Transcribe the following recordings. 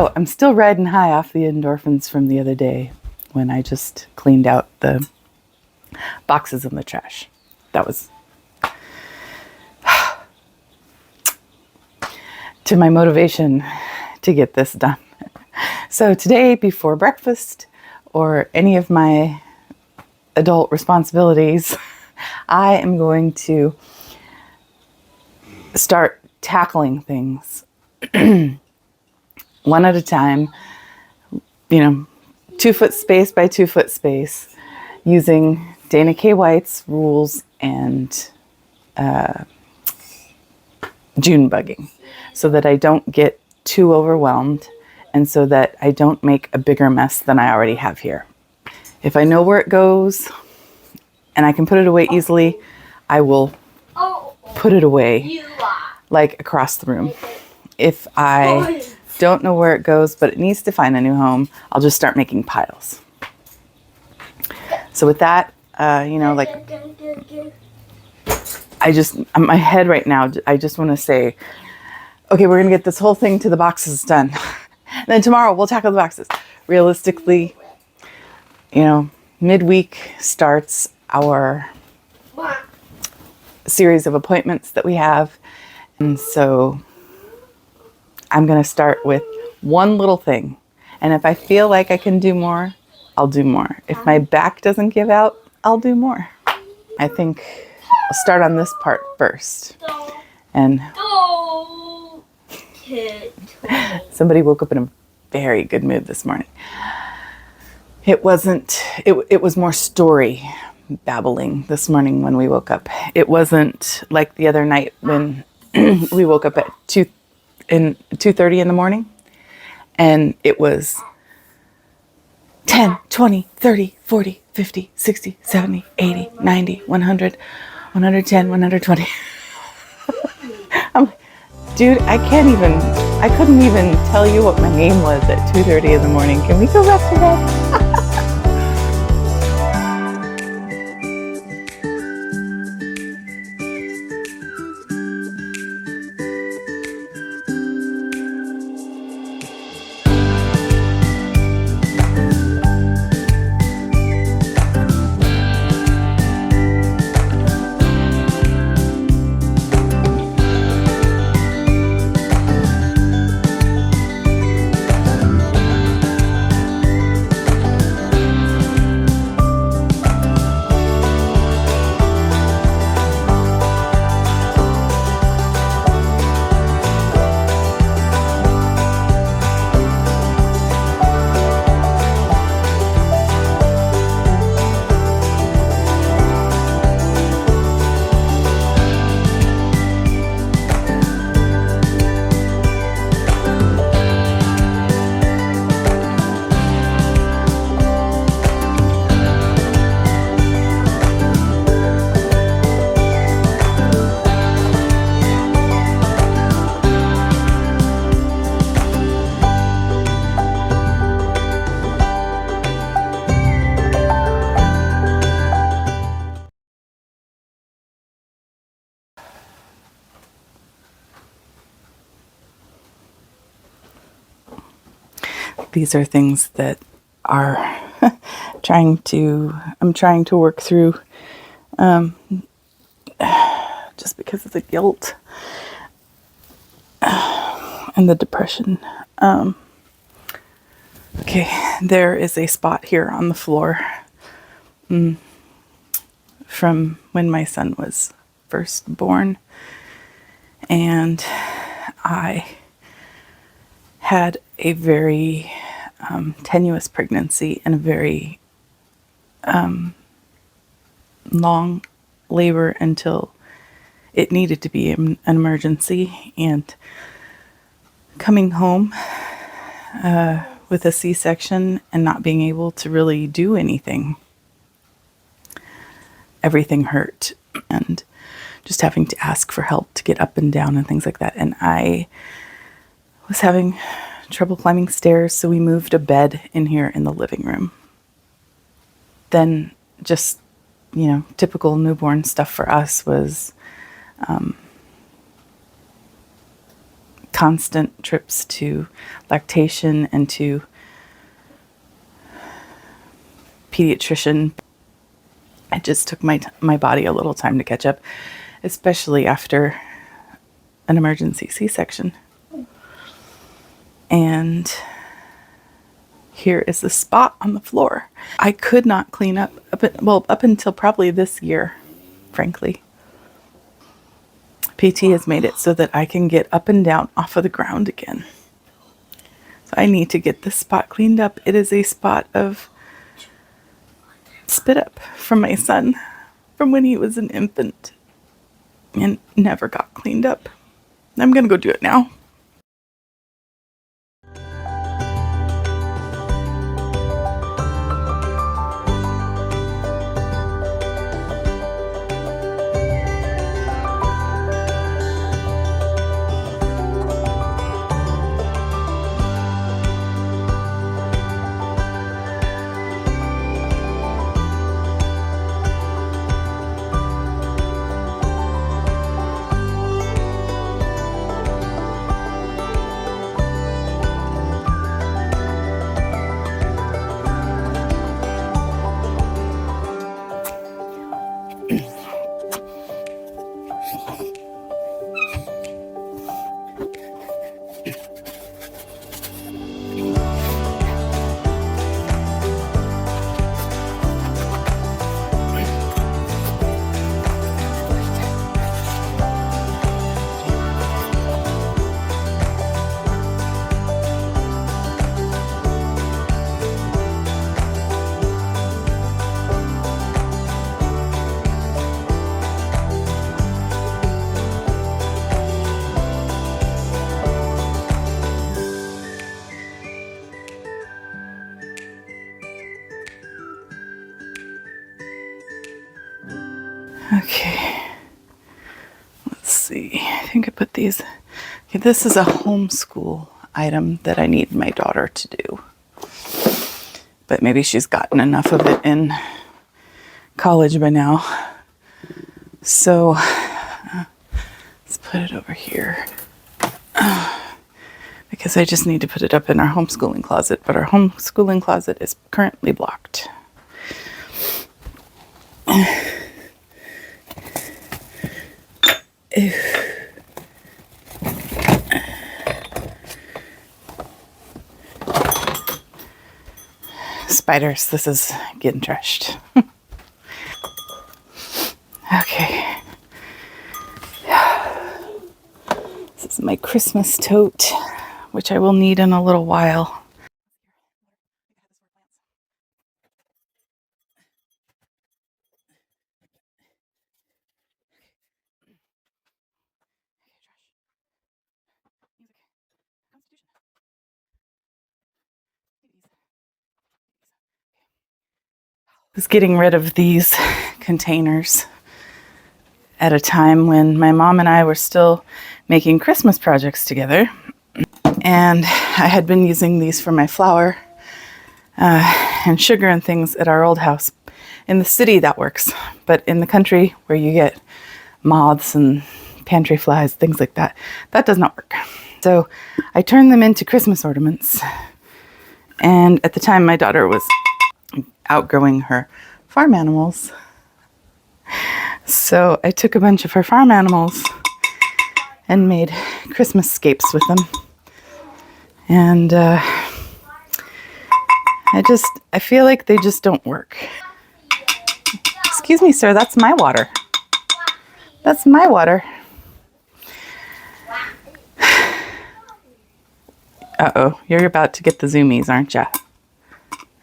Oh, I'm still riding high off the endorphins from the other day when I just cleaned out the boxes in the trash. That was to my motivation to get this done. So today, before breakfast or any of my adult responsibilities, I am going to start tackling things one at a time, 2-foot space by 2-foot space, using Dana K. White's rules and Junebugging, so that I don't get too overwhelmed and so that I don't make a bigger mess than I already have here. If I know where it goes and I can put it away easily, I will put it away like across the room. If I don't know where it goes, but it needs to find a new home, I'll just start making piles. So with that, my head right now, I just want to say, okay, we're going to get this whole thing to the boxes done. And then tomorrow we'll tackle the boxes. Realistically, midweek starts our series of appointments that we have. And so I'm going to start with one little thing. And if I feel like I can do more, I'll do more. If my back doesn't give out, I'll do more. I think I'll start on this part first. And somebody woke up in a very good mood this morning. It was more story babbling this morning when we woke up. It wasn't like the other night when we woke up at 2:30 in the morning, and it was 10, 20, 30, 40, 50, 60, 70, 80, 90, 100, 110, 120. I'm like, dude, I couldn't even tell you what my name was at 2:30 in the morning. Can we go back to that? These are things that are I'm trying to work through, just because of the guilt and the depression. Okay, there is a spot here on the floor from when my son was first born, and I had a very tenuous pregnancy and a very long labor until it needed to be an emergency. And coming home with a C-section and not being able to really do anything, everything hurt, and just having to ask for help to get up and down and things like that. And I was having trouble climbing stairs, so we moved a bed in here in the living room. Then just, typical newborn stuff for us was constant trips to lactation and to pediatrician. It just took my body a little time to catch up, especially after an emergency C-section. And here is the spot on the floor. I could not clean up, up until probably this year, frankly. PT has made it so that I can get up and down off of the ground again. So I need to get this spot cleaned up. It is a spot of spit up from my son from when he was an infant and never got cleaned up. I'm gonna go do it now. Okay, let's see. I think I put these. Okay, this is a homeschool item that I need my daughter to do. But maybe she's gotten enough of it in college by now. So let's put it over here. Because I just need to put it up in our homeschooling closet, but our homeschooling closet is currently blocked. Spiders, this is getting trashed. Okay. This is my Christmas tote, which I will need in a little while. I was getting rid of these containers at a time when my mom and I were still making Christmas projects together. And I had been using these for my flour and sugar and things at our old house. In the city, that works. But in the country, where you get moths and pantry flies, things like that, that does not work. So I turned them into Christmas ornaments. And at the time, my daughter was outgrowing her farm animals. So I took a bunch of her farm animals and made Christmas scapes with them. And I feel like they just don't work. Excuse me, sir, that's my water. That's my water. Uh-oh, you're about to get the zoomies, aren't ya?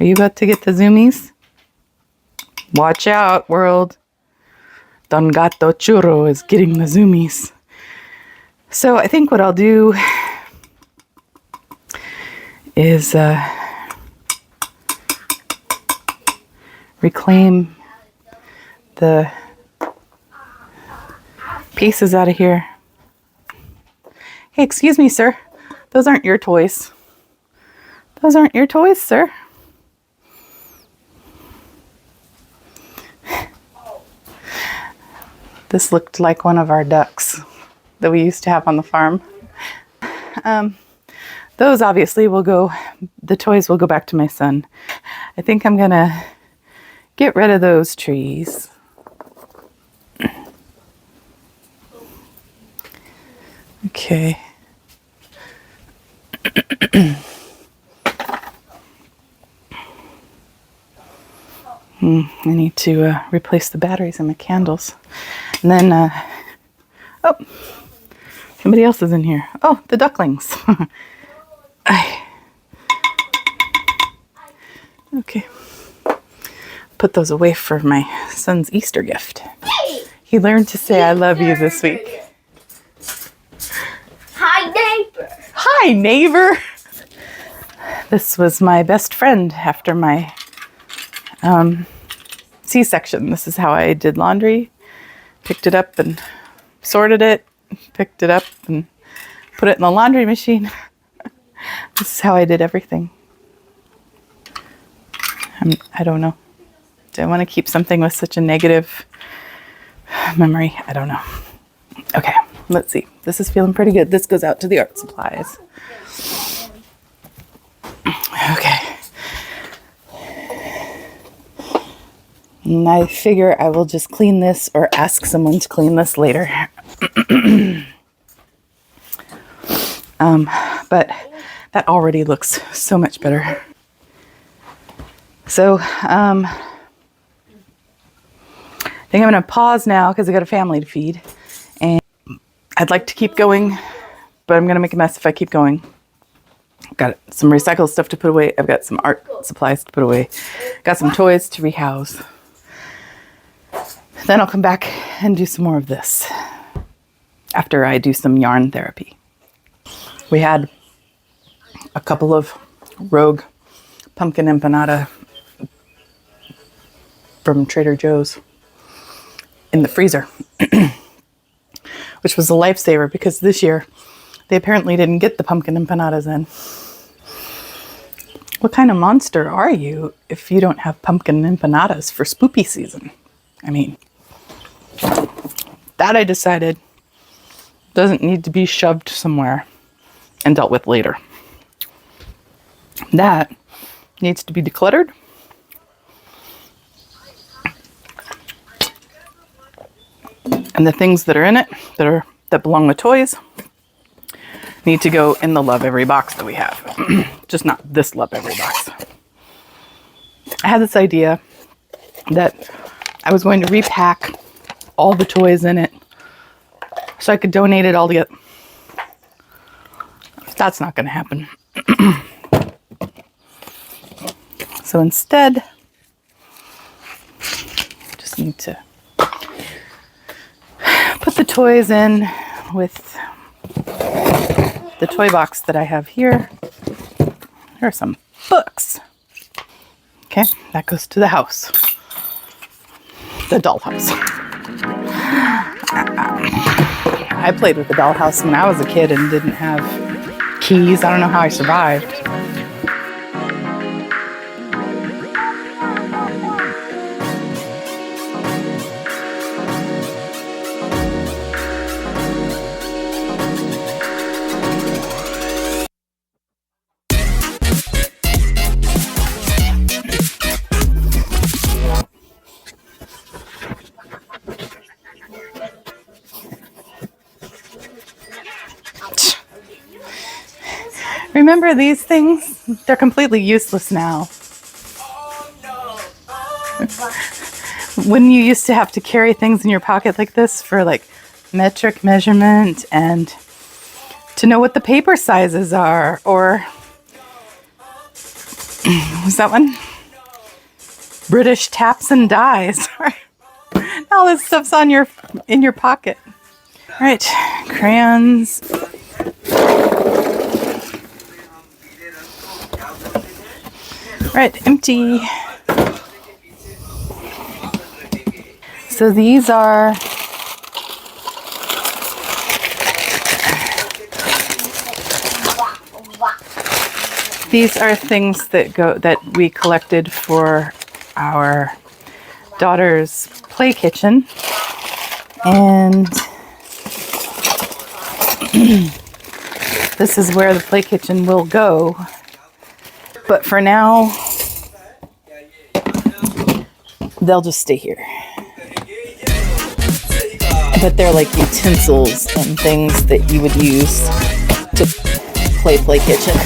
Are you about to get the zoomies? Watch out, world. Don Gato Churro is getting the zoomies. So I think what I'll do is reclaim the pieces out of here. Hey, excuse me, sir. Those aren't your toys. Those aren't your toys, sir. This looked like one of our ducks that we used to have on the farm. those obviously will go, the toys will go back to my son. I think I'm gonna get rid of those trees. Okay. I need to replace the batteries in my candles. And then, oh, somebody else is in here. Oh, the ducklings. Okay. Put those away for my son's Easter gift. He learned to say I love you this week. Hi, neighbor. Hi, neighbor. This was my best friend after my C-section. This is how I did laundry. Picked it up and sorted it. Picked it up and put it in the laundry machine. This is how I did everything. I don't know. Do I want to keep something with such a negative memory? I don't know. Okay, let's see. This is feeling pretty good. This goes out to the art supplies. Okay. And I figure I will just clean this or ask someone to clean this later. But that already looks so much better. So, I think I'm going to pause now because I got a family to feed. And I'd like to keep going, but I'm going to make a mess if I keep going. I've got some recycled stuff to put away. I've got some art supplies to put away. Got some toys to rehouse. Then I'll come back and do some more of this after I do some yarn therapy. We had a couple of rogue pumpkin empanada from Trader Joe's in the freezer, which was a lifesaver because this year they apparently didn't get the pumpkin empanadas in. What kind of monster are you if you don't have pumpkin empanadas for spoopy season? I mean, that I decided doesn't need to be shoved somewhere and dealt with later. That needs to be decluttered. And the things that are in it that belong with toys need to go in the Love Every box that we have. Just not this Love Every box. I had this idea that I was going to repack all the toys in it so I could donate it all together. That's not going to happen. So instead, I just need to put the toys in with the toy box that I have here. There are some books. Okay, that goes to the house. The dollhouse. I played with the dollhouse when I was a kid and didn't have keys. I don't know how I survived. Remember these things? They're completely useless now. When you used to have to carry things in your pocket like this for like metric measurement and to know what the paper sizes are, or was that one? British taps and dies. All this stuff's in your pocket. All right, crayons. Right, empty. So these are things that we collected for our daughter's play kitchen. And this is where the play kitchen will go. But for now, they'll just stay here. But they're like utensils and things that you would use to play kitchen.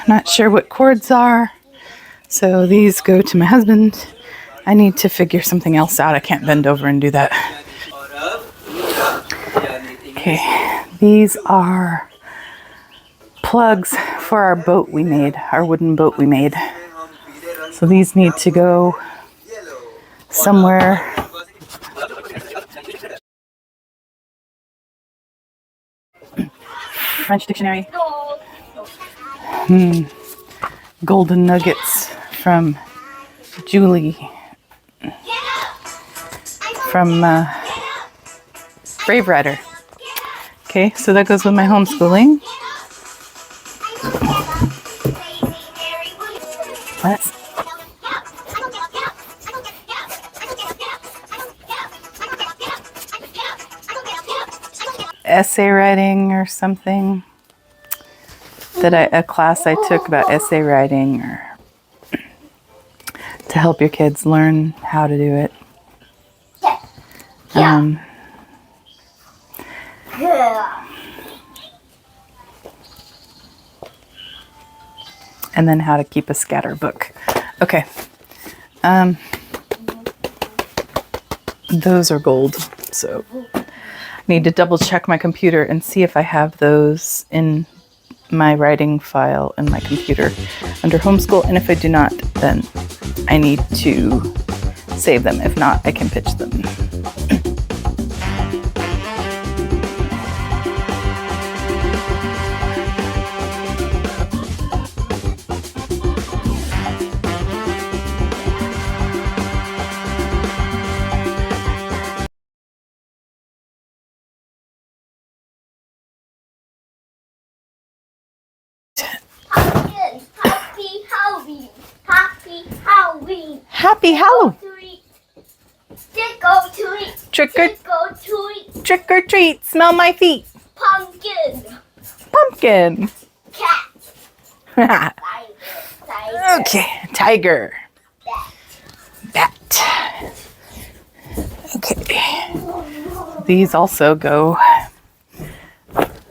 Not sure what cords are, so these go to my husband. I need to figure something else out. I can't bend over and do that. Okay, these are plugs for our boat we made, our wooden boat we made. So these need to go somewhere. French dictionary. Golden nuggets from Julie from Brave Rider. Okay, so that goes with my homeschooling. What? Essay writing or something. A class I took about essay writing, or to help your kids learn how to do it. And then how to keep a scatter book. Okay. Those are gold, so I need to double check my computer and see if I have those in my writing file in my computer under homeschool, and if I do not, then I need to save them. If not, I can pitch them. Happy Halloween! Trick or treat! Smell my feet! Pumpkin! Cat! Okay, tiger! Bat! Okay. These also go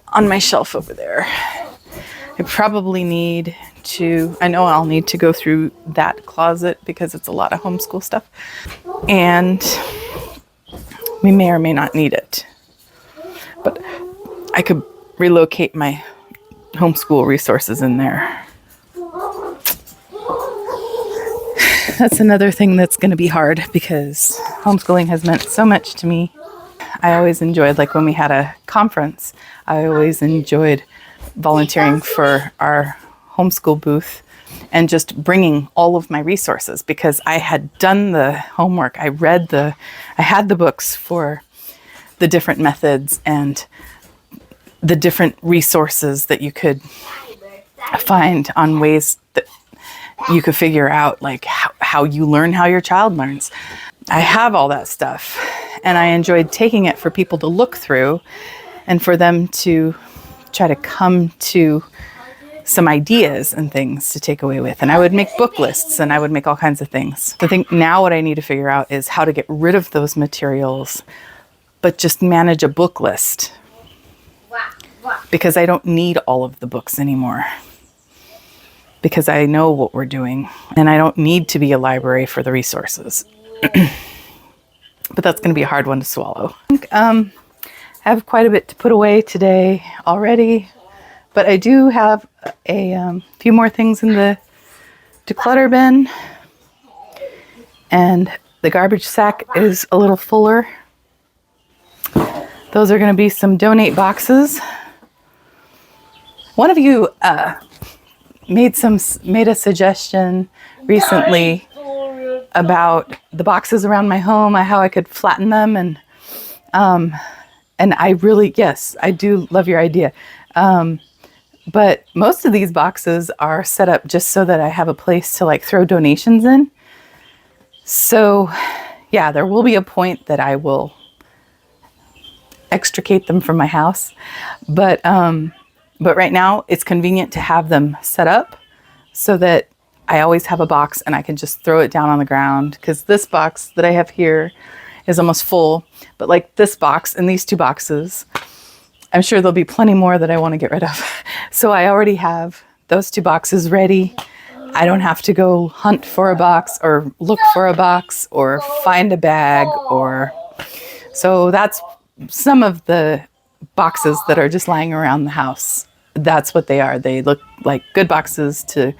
on my shelf over there. I probably need to, I know I'll need to go through that closet because it's a lot of homeschool stuff, and we may or may not need it, but I could relocate my homeschool resources in there. That's another thing that's going to be hard because homeschooling has meant so much to me. I always enjoyed, like when we had a conference, I always enjoyed volunteering for our homeschool booth and just bringing all of my resources because I had done the homework. I had the books for the different methods and the different resources that you could find on ways that you could figure out like how you learn how your child learns. I have all that stuff and I enjoyed taking it for people to look through and for them to try to come to some ideas and things to take away with. And I would make book lists and I would make all kinds of things. I think now what I need to figure out is how to get rid of those materials, but just manage a book list. Because I don't need all of the books anymore. Because I know what we're doing and I don't need to be a library for the resources. But that's going to be a hard one to swallow. I have quite a bit to put away today already. But I do have a few more things in the declutter bin. And the garbage sack is a little fuller. Those are going to be some donate boxes. One of you made a suggestion recently about the boxes around my home, how I could flatten them, and I really, yes, I do love your idea. But most of these boxes are set up just so that I have a place to like throw donations in. So yeah, there will be a point that I will extricate them from my house. But right now it's convenient to have them set up so that I always have a box and I can just throw it down on the ground. Because this box that I have here is almost full. But like this box and these two boxes, I'm sure there'll be plenty more that I want to get rid of. So I already have those two boxes ready. I don't have to go hunt for a box or look for a box or find a bag or... So that's some of the boxes that are just lying around the house. That's what they are. They look like good boxes to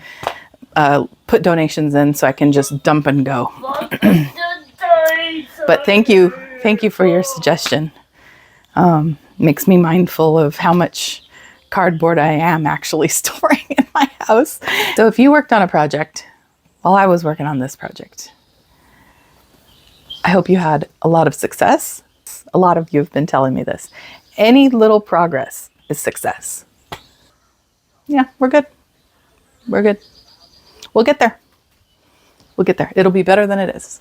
put donations in so I can just dump and go. But thank you for your suggestion. Makes me mindful of how much cardboard I am actually storing in my house. So if you worked on a project while I was working on this project, I hope you had a lot of success. A lot of you have been telling me this. Any little progress is success. Yeah, we're good. We're good. We'll get there. We'll get there. It'll be better than it is.